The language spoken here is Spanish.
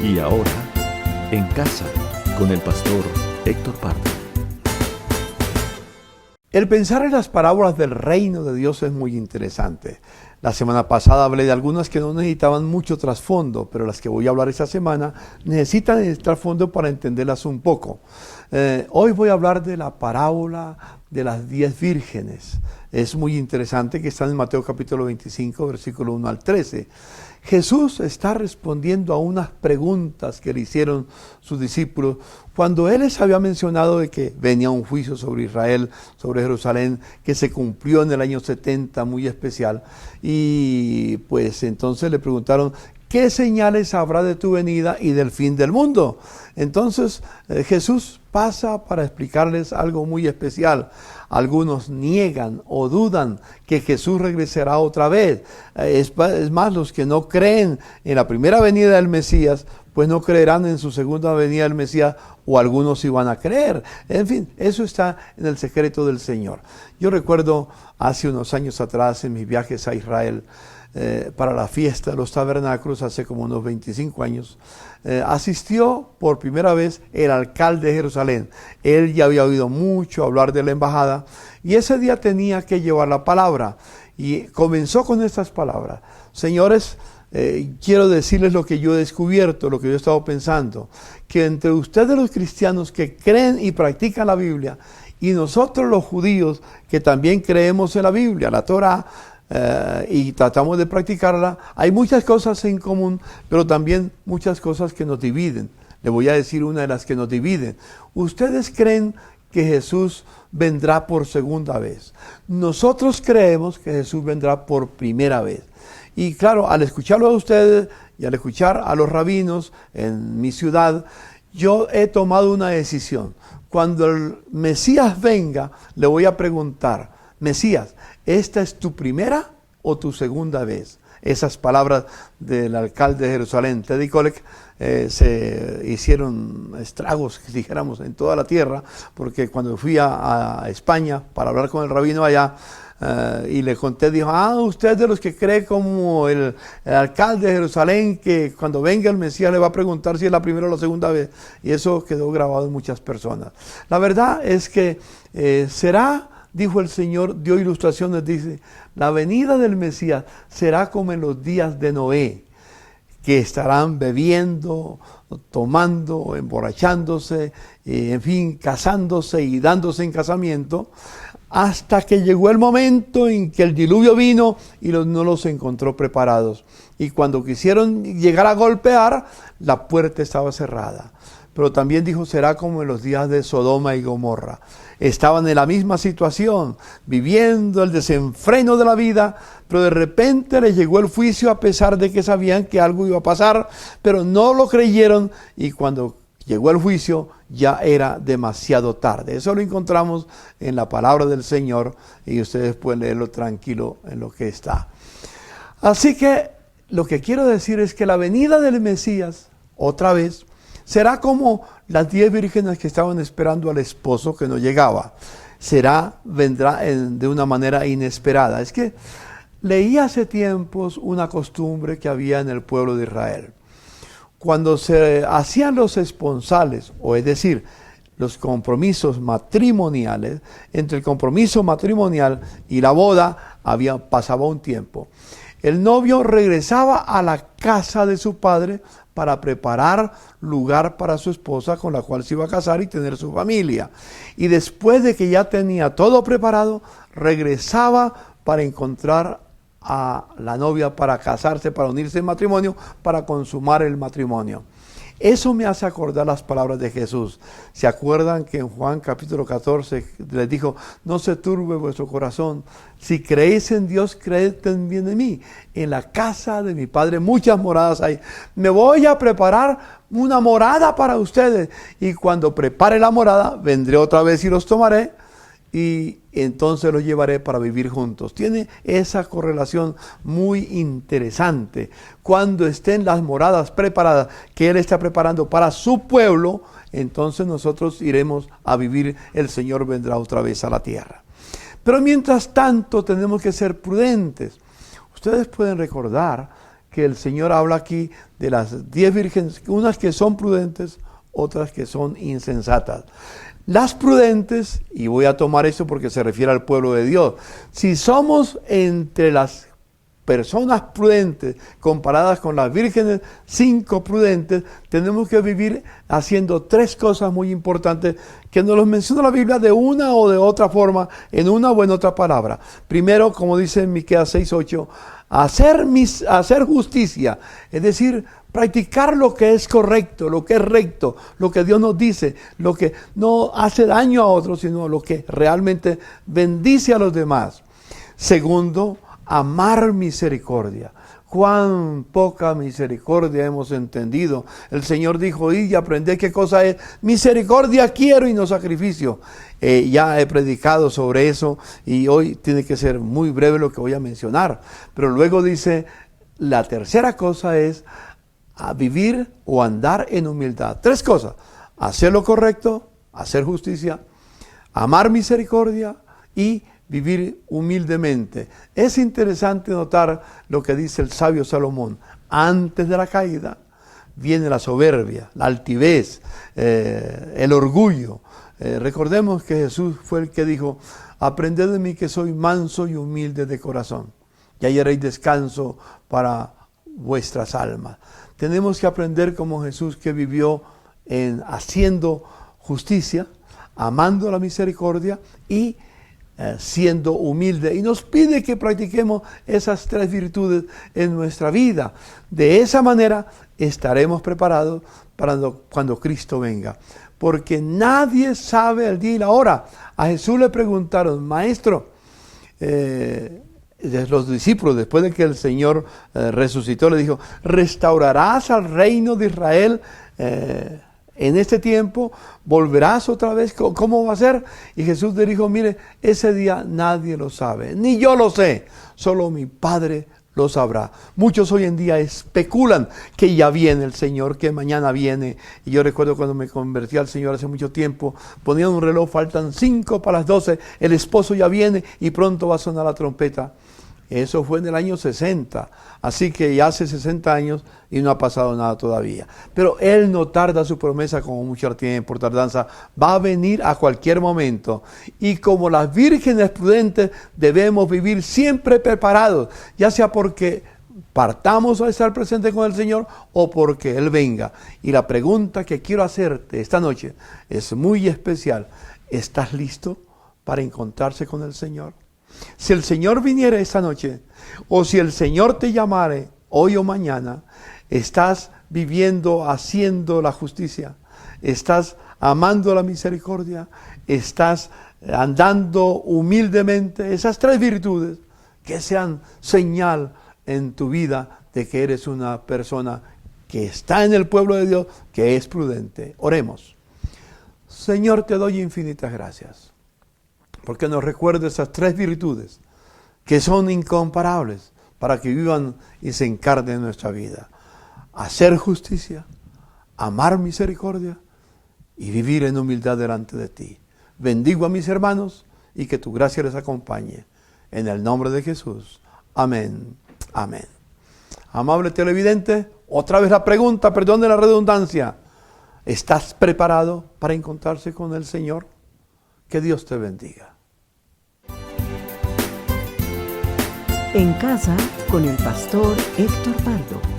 Y ahora, en casa, con el pastor Héctor Pardo. El pensar en las parábolas del reino de Dios es muy interesante. La semana pasada hablé de algunas que no necesitaban mucho trasfondo, pero las que voy a hablar esta semana necesitan el trasfondo para entenderlas un poco. Hoy voy a hablar de la parábola de las 10 vírgenes. Es muy interesante, que está en Mateo capítulo 25, versículo 1 al 13. Jesús está respondiendo a unas preguntas que le hicieron sus discípulos cuando Él les había mencionado de que venía un juicio sobre Israel, sobre Jerusalén, que se cumplió en el año 70, muy especial. Y pues entonces le preguntaron, ¿qué señales habrá de tu venida y del fin del mundo? Entonces Jesús pasa para explicarles algo muy especial. Algunos niegan o dudan que Jesús regresará otra vez. Es más, los que no creen en la primera venida del Mesías, pues no creerán en su segunda venida del Mesías, o algunos iban a creer. En fin, eso está en el secreto del Señor. Yo recuerdo hace unos años atrás, en mis viajes a Israel, para la fiesta de los tabernáculos, hace como unos 25 años, asistió por primera vez el alcalde de Jerusalén. Él ya había oído mucho hablar de la embajada y ese día tenía que llevar la palabra y comenzó con estas palabras: señores, quiero decirles lo que yo he descubierto, lo que yo he estado pensando, que entre ustedes los cristianos que creen y practican la Biblia y nosotros los judíos que también creemos en la Biblia, la Torá, y tratamos de practicarla, hay muchas cosas en común, pero también muchas cosas que nos dividen. Le voy a decir una de las que nos dividen. Ustedes creen que Jesús vendrá por segunda vez. Nosotros creemos que Jesús vendrá por primera vez. Y claro, al escucharlo a ustedes y al escuchar a los rabinos en mi ciudad, yo he tomado una decisión. Cuando el Mesías venga, le voy a preguntar: Mesías, ¿esta es tu primera o tu segunda vez? Esas palabras del alcalde de Jerusalén, Teddy Kollek, se hicieron estragos, dijéramos, en toda la tierra, porque cuando fui a España para hablar con el rabino allá, y le conté, dijo: usted es de los que cree como el alcalde de Jerusalén, que cuando venga el Mesías le va a preguntar si es la primera o la segunda vez. Y eso quedó grabado en muchas personas. La verdad es que será, dijo el Señor, dio ilustraciones, dice: la venida del Mesías será como en los días de Noé, que estarán bebiendo, tomando, emborrachándose, en fin, casándose y dándose en casamiento, hasta que llegó el momento en que el diluvio vino y no los encontró preparados. Y cuando quisieron llegar a golpear, la puerta estaba cerrada. Pero también dijo: será como en los días de Sodoma y Gomorra. Estaban en la misma situación, viviendo el desenfreno de la vida, pero de repente les llegó el juicio, a pesar de que sabían que algo iba a pasar, pero no lo creyeron, y cuando llegó el juicio ya era demasiado tarde. Eso lo encontramos en la palabra del Señor y ustedes pueden leerlo tranquilo en lo que está. Así que lo que quiero decir es que la venida del Mesías, otra vez, será como las 10 vírgenes que estaban esperando al esposo que no llegaba. Vendrá de una manera inesperada. Es que leí hace tiempos una costumbre que había en el pueblo de Israel. Cuando se hacían los esponsales, o es decir, los compromisos matrimoniales, entre el compromiso matrimonial y la boda pasaba un tiempo. El novio regresaba a la casa de su padre para preparar lugar para su esposa, con la cual se iba a casar y tener su familia. Y después de que ya tenía todo preparado, regresaba para encontrar a la novia, para casarse, para unirse en matrimonio, para consumar el matrimonio. Eso me hace acordar las palabras de Jesús. ¿Se acuerdan que en Juan capítulo 14 les dijo: no se turbe vuestro corazón? Si creéis en Dios, creed también en mí. En la casa de mi Padre muchas moradas hay. Me voy a preparar una morada para ustedes. Y cuando prepare la morada, vendré otra vez y los tomaré, y entonces los llevaré para vivir juntos. Tiene esa correlación muy interesante. Cuando estén las moradas preparadas, que Él está preparando para su pueblo, entonces nosotros iremos a vivir, el Señor vendrá otra vez a la tierra. Pero mientras tanto tenemos que ser prudentes. Ustedes pueden recordar que el Señor habla aquí de las 10 vírgenes, unas que son prudentes, otras que son insensatas. Las prudentes, y voy a tomar esto porque se refiere al pueblo de Dios, si somos entre las personas prudentes comparadas con las vírgenes 5 prudentes, tenemos que vivir haciendo 3 cosas muy importantes que nos los menciona la Biblia de una o de otra forma, en una o en otra palabra. Primero, como dice en Miqueas 6:8, hacer justicia, es decir, practicar lo que es correcto, lo que es recto, lo que Dios nos dice, lo que no hace daño a otros, sino lo que realmente bendice a los demás. Segundo, amar misericordia. Cuán poca misericordia hemos entendido. El Señor dijo, id y aprended qué cosa es misericordia quiero y no sacrificio. Ya he predicado sobre eso y hoy tiene que ser muy breve lo que voy a mencionar. Pero luego dice, la tercera cosa es a vivir o andar en humildad. 3 cosas: hacer lo correcto, hacer justicia, amar misericordia y vivir humildemente. Es interesante notar lo que dice el sabio Salomón. Antes de la caída viene la soberbia, la altivez, el orgullo. Recordemos que Jesús fue el que dijo, aprended de mí que soy manso y humilde de corazón, y hallaréis descanso para vuestras almas. Tenemos que aprender como Jesús, que vivió haciendo justicia, amando la misericordia y siendo humilde, y nos pide que practiquemos esas 3 virtudes en nuestra vida. De esa manera estaremos preparados para cuando Cristo venga, porque nadie sabe el día y la hora. A Jesús le preguntaron, maestro, los discípulos, después de que el Señor resucitó, le dijo, ¿restaurarás al reino de Israel en este tiempo? ¿Volverás otra vez? ¿Cómo va a ser? Y Jesús le dijo, mire, ese día nadie lo sabe, ni yo lo sé, solo mi Padre lo sabrá. Muchos hoy en día especulan que ya viene el Señor, que mañana viene. Y yo recuerdo cuando me convertí al Señor hace mucho tiempo, ponían un reloj, faltan 5 para las 12, el esposo ya viene y pronto va a sonar la trompeta. Eso fue en el año 60, así que ya hace 60 años y no ha pasado nada todavía. Pero Él no tarda su promesa, como muchos tienen por tardanza, va a venir a cualquier momento. Y como las vírgenes prudentes debemos vivir siempre preparados, ya sea porque partamos a estar presentes con el Señor o porque Él venga. Y la pregunta que quiero hacerte esta noche es muy especial. ¿Estás listo para encontrarse con el Señor? Si el Señor viniera esta noche, o si el Señor te llamare hoy o mañana, ¿estás viviendo, haciendo la justicia? ¿Estás amando la misericordia? ¿Estás andando humildemente? Esas 3 virtudes que sean señal en tu vida de que eres una persona que está en el pueblo de Dios, que es prudente. Oremos. Señor, te doy infinitas gracias, porque nos recuerda esas 3 virtudes que son incomparables para que vivan y se encarnen en nuestra vida. Hacer justicia, amar misericordia y vivir en humildad delante de ti. Bendigo a mis hermanos y que tu gracia les acompañe. En el nombre de Jesús. Amén. Amén. Amable televidente, otra vez la pregunta, perdón de la redundancia. ¿Estás preparado para encontrarse con el Señor? Que Dios te bendiga. En casa con el pastor Héctor Pardo.